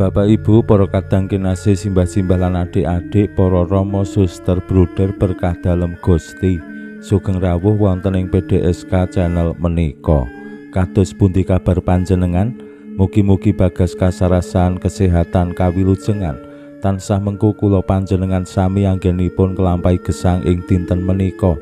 Bapak Ibu, para kadang kinasih, simbah-simbah lan adik-adik, para rama, suster, bruder berkah dalem Gusti, sugeng rawuh wonten ing PDSK channel menika. Kados pundi kabar panjenengan? Mugi-mugi bagas kasarasan, kesehatan, kawilujengan tansah mengku kula panjenengan sami anggenipun kelampahi gesang ing dinten menika.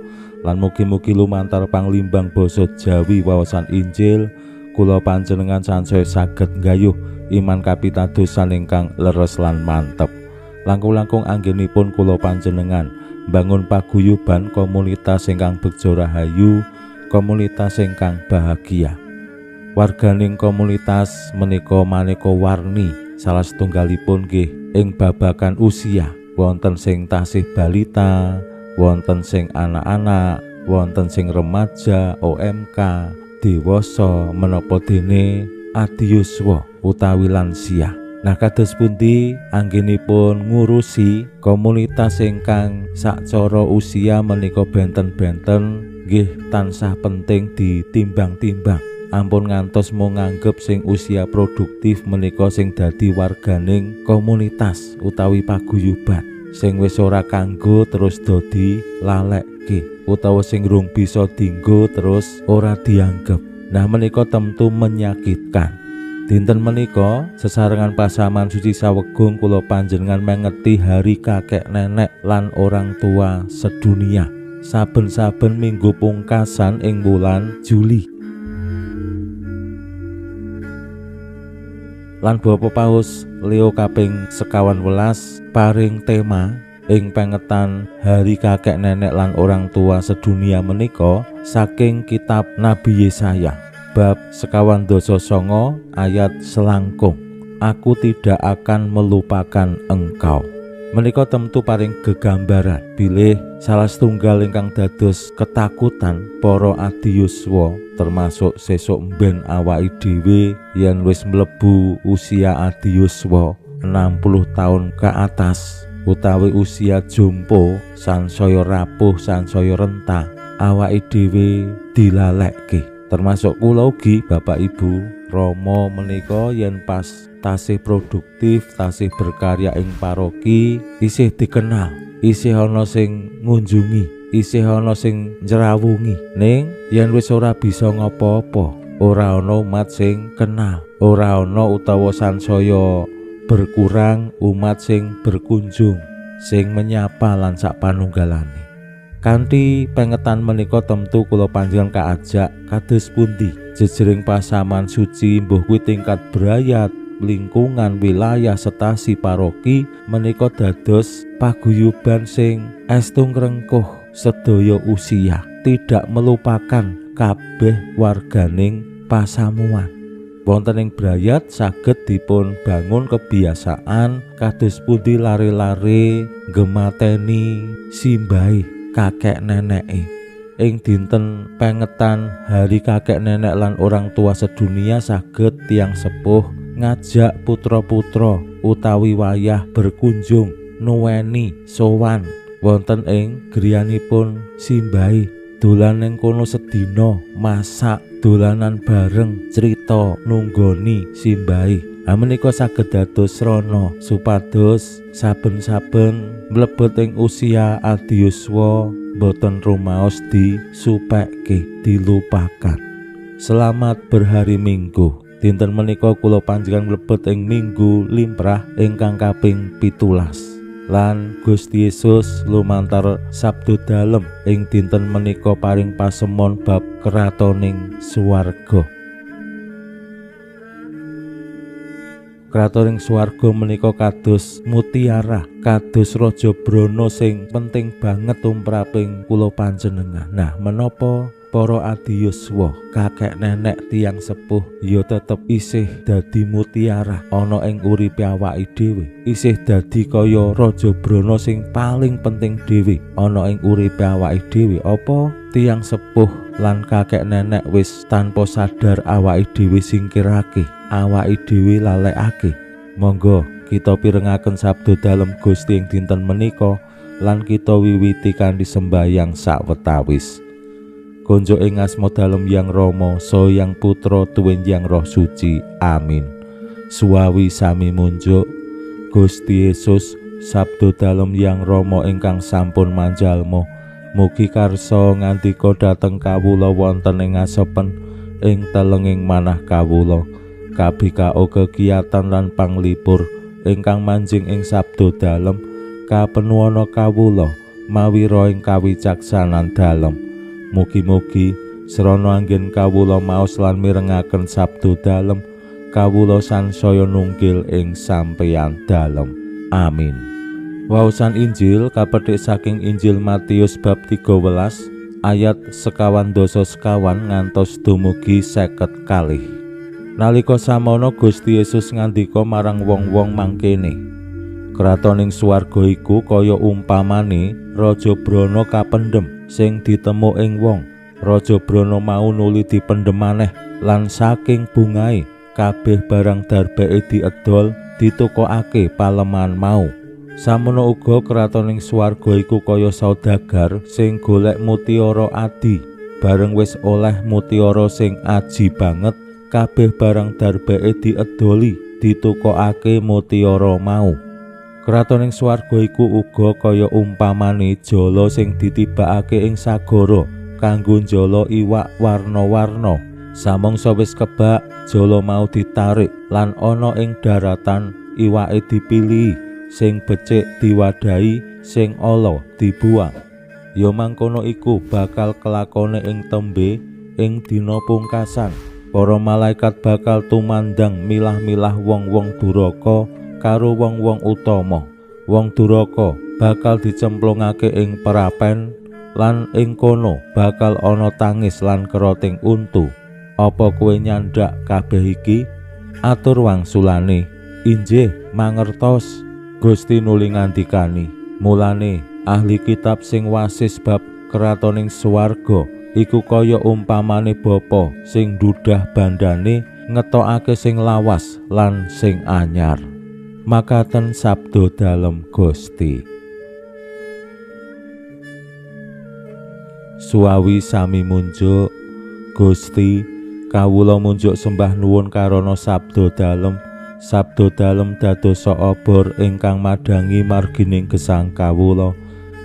Lan mugi-mugi lumantar panglimbang basa Jawi wawasan Injil kula panjenengan sansaya saged nggayuh iman kapitadosan ingkang leres lan mantep. Langkung-langkung anggenipun kula panjenengan bangun paguyuban komunitas ingkang bekja rahayu, komunitas ingkang bahagia. Warganing komunitas menika maneka warni, salah setunggalipun nggih ing babagan usia, wonten sing tasih balita, wonten sing anak-anak, wonten sing remaja, OMK, dewasa menapa dene adiyuswa utawi lansia. Nah, kados pundi anggenipun ngurusi komunitas ingkang sacara usia menika benten-benten nggih tansah penting ditimbang-timbang. Ampun ngantos mung nganggep sing usia produktif menika sing dadi warganing komunitas utawi paguyuban. Sing wis ora kanggo terus dadi lalekke, utawa sing rung bisa dienggo terus ora dianggep. Nah, menika temtu menyakitkan. Dinten menika sesarengan pasaman suci sawegung kula panjenengan mengeti hari kakek nenek lan orang tua sedunia saben-saben minggu pungkasan ing wulan Juli. Lan Bapak Paus Leo kaping 11 paring tema ing pengetan hari kakek nenek lan orang tua sedunia menika saking kitab Nabi Yesaya bab 29 ayat selangkung. Aku tidak akan melupakan engkau. Menika temtu paring gegambaran bilih salah setunggal ingkang dados ketakutan para adiyuswa termasuk sesuk mben awake dhewe yen wis mlebu usia adiyuswa 60 tahun ke atas utawi usia jompo sansaya rapuh sansaya rentah, awake dhewe dilalekke. Termasuk kula ugi Bapak Ibu Rama menika yen pas tasih produktif, tasih berkarya ing paroki, isih dikenal, isih ana sing ngunjungi, isih ana sing njrawungi. Ning yen wis ora bisa ngapa-apa, ora ana umat sing kenal, ora ana utawa sansaya berkurang umat sing berkunjung, sing menyapa lan sapanunggalane. Kanthi pengetan menika temtu kula panjenengan kaajak kados pundi jejering pasaman suci mbuh kuwi tingkat brayat, lingkungan, wilayah, setasi paroki menika dados paguyuban sing estu ngrengkuh sedaya usia, tidak melupakan kabeh warganing pasamuan. Wonten ing brayat saged dipun bangun kebiasaan kados pundi lare-lare gemateni simbahe kakek neneke. Ing dinten pengetan hari kakek nenek lan orang tua sedunia saged tiyang sepuh ngajak putra-putra utawi wayah berkunjung nuweni sowan wonten ing griyanipun simbahe, dolan ing kono sedina, masak, dolanan bareng, crita nunggoni simbahe. Menika saged dados srana supados saben-saben mlebet ing usia adiyuswa boten rumaos disupekke, dilupakan. Selamat berhari Minggu. Dinten menika kula panjenengan mlebet ing Minggu Limrah ingkang kaping 17. Lan Gusti Yesus lumantar Sabtu dalem ing dinten menika paring pasemon bab kratoning swarga. Kratoning swarga menika kados mutiara, kados raja brana sing penting banget tumraping kula panjenengan. Nah, menapa para adiyuswa, kakek nenek tiyang sepuh ya tetep isih dadi mutiara ana ing uripe awake dhewe, isih dadi kaya Raja Brana sing paling penting dhewe ana ing uripe awake dhewe. Apa tiyang sepuh lan kakek nenek wis tanpa sadar awake dhewe singkirake, awake dhewe lalekake? Monggo kita pirengaken sabda dalem Gusti ing dinten menika lan kita wiwiti kanthi sembahyang sawetawis. Konjo ing asma dalem Yang Rama saha Yang Putra tuwin Yang Roh Suci. Amin. Suwawi sami munjuk Gusti Yesus sabda dalem Yang Rama ingkang sampun manjalma, mugi karsa ngandika dhateng kawula wonten ing asepen ing telenging manah kawula, kabikao kegiatan lan panglipur ingkang manjing ing sabda dalem kapenuwana kawula mawi roh ing kawicaksanan dalem. Mugi-mugi srana anggen kawula maos lan mirengaken sabda dalem, kawula sansaya nunggil ing sampeyan dalem. Amin. Waosan Injil kapetik saking Injil Matius bab 13 ayat 51 ngantos dumugi 50 kalih. Nalika samono Gusti Yesus ngandika marang wong-wong mangkene, kratoning swarga iku kaya umpamane Raja Brana kapendhem sing ditemu ing wong. Raja Brana mau nuli dipendhem maneh lan saking bungae kabeh barang darbeke diedol ditukokake palemahan mau. Samono uga kratoning swarga iku kaya saudagar sing golek mutiara adi. Bareng wis oleh mutiara sing aji banget, kabeh barang darbeke diedoli ditukokake mutiara mau. Kratoning swarga iku uga kaya umpamane jala sing ditibakake ing sagara kanggo njala iwak warna-warna. Samangsa wis kebak, jala mau ditarik lan ana ing daratan iwake dipilih, sing becik diwadahi, sing ala dibuang. Ya mangkono iku bakal kelakone ing tembe ing dina pungkasan. Para malaikat bakal tumandang milah-milah wong-wong duraka karo wong-wong utama. Wong duraka bakal dicemplungake ing perapen lan ing kono bakal ana tangis lan keroting untu. Apa kowe nyandak kabeh iki? Atur wangsulane, injih mangertos. Gusti nuli ngandikani, mulane ahli kitab sing wasis bab kratoning swarga iku kaya umpamane bapa sing ndudah bandane ngetokake sing lawas lan sing anyar. Makaten sabda dalem Gusti. Suwawi sami munjuk Gusti, kawula munjuk sembah nuwun karana sabda dalem. Sabda dalem dadosa obor ingkang madangi margining gesang kawula.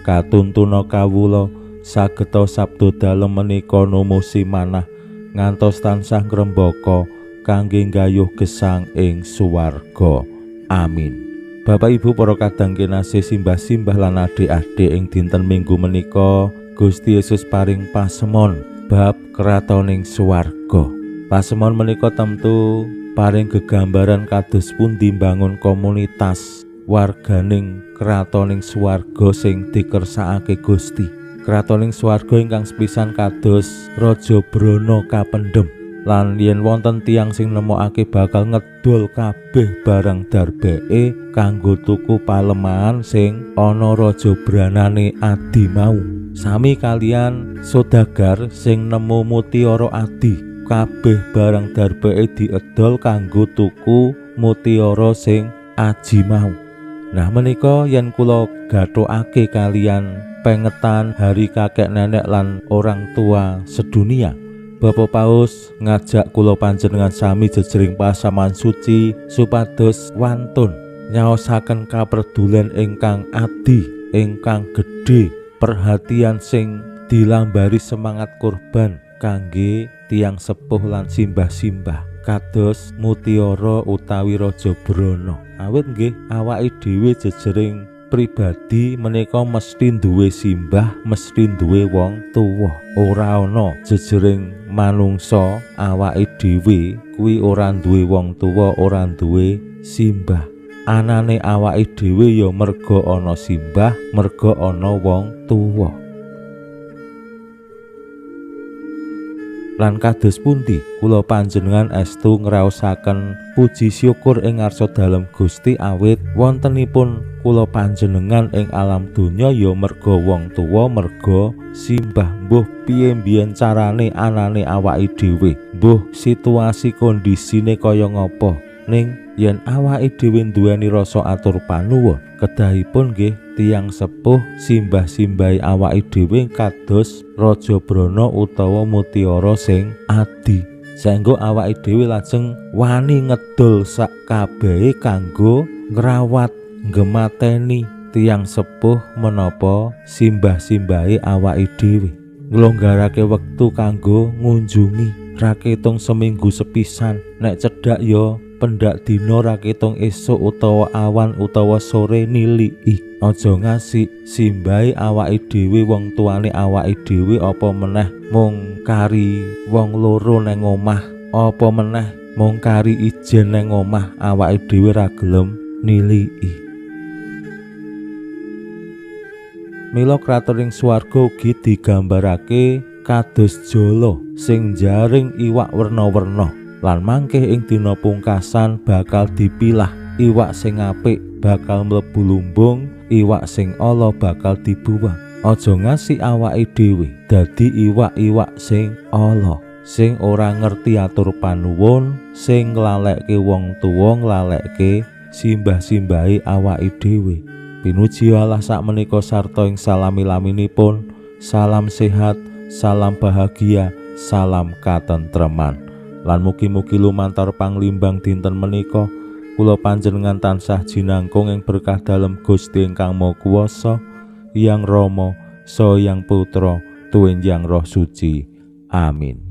Katuntuna kawula sageta sabda dalem menika numusi manah ngantos tansah ngrembaka kangge nggayuh gesang ing suwarga. Amin. Bapak Ibu para kadang kinasih simbah-simbah lan adik-adik, ing dinten Minggu menika Gusti Yesus paring pasemon bab kratoning swarga. Pasemon menika temtu paring gegambaran kados pundi mbangun komunitas warganing kratoning swarga sing dikersakake Gusti. Kratoning swarga ingkang sepisan kados Raja Brana kapendhem, lan yen wonten tiyang sing nemokake bakal ngedol kabeh barang darbeke kanggo tuku palemahan sing ana Raja Branane adi mau. Sami kalian sodagar sing nemu mutiara adi, kabeh barang darbeke diedol kanggo tuku mutiara sing aji mau. Nah menika yen kula gathokake kalian pengetan hari kakek nenek lan orang tua sedunia, Bapak Paus ngajak kula panjenengan sami jejering pasaman suci supados wantun nyaosaken kapredulen ingkang adi, ingkang gedhe, perhatian sing dilambari semangat kurban kangge tiyang sepuh lan simbah-simbah kados mutiara utawi Raja Brana. Awit nggih awake dhewe jejering pribadi menika mesti duwe simbah, mesti duwe wong tuwa. Ora ana jejering manungsa awake dhewe kuwi ora duwe wong tuwa, ora duwe simbah. Anane awake dhewe ya merga ana simbah, merga ana wong tuwa. Lan kados pundi kula panjenengan estu ngraosaken puji syukur ing ngarsa dalem Gusti awit wontenipun kula panjenengan ing alam donya ya merga wong tuwa, merga simbah mbuh piye mbiyen carane anane awake dhewe, mbuh situasi kondisine kaya ngapa. Ning yen awake dhewe duweni rasa atur panuwun, kedahipun nggih tiyang sepuh simbah-simbahe awake dhewe kados Raja Brana utawa Mutiara sing adi, saengga awake dhewe lajeng wani ngedol sak kabehe kanggo ngrawat ngemateni tiyang sepuh menapa simbah-simbahe awake dhewe, nglonggarake wektu kanggo ngunjungi, ra ketung seminggu sepisan, nek cedhak ya pendak dina, ra ketung esuk utawa awan utawa sore niliki. Aja ngasih simbahe awake dhewe, wong tuane awake dhewe, apa meneh mung kari wong loro nang omah, apa meneh mung kari ijen nang omah, awake dhewe ra gelem niliki. Mila kraton ing swarga ugi digambarake kados jala sing jaring iwak werna-werna, lan mangke ing dina pungkasan bakal dipilah iwak sing apik bakal mlebu lumbung, iwak sing ala bakal dibuwang. Aja ngasih awake dhewe dadi iwak-iwak sing ala, sing ora ngerti atur panuwun, sing nglaleke wong tuwa, nglaleke simbah-simbahe awake dhewe. Pinuji Allah sakmenika sarta ing salami-laminipun. Salam sehat, salam bahagia, salam katentreman. Lan mugi-mugi lumantar panglimbang dinten menika kula panjenengan tansah jinangkung ing berkah dalem Gusti ingkang Maha Kuwasa, Hyang Rama saha Hyang Putra tuwin Hyang Roh Suci. Amin.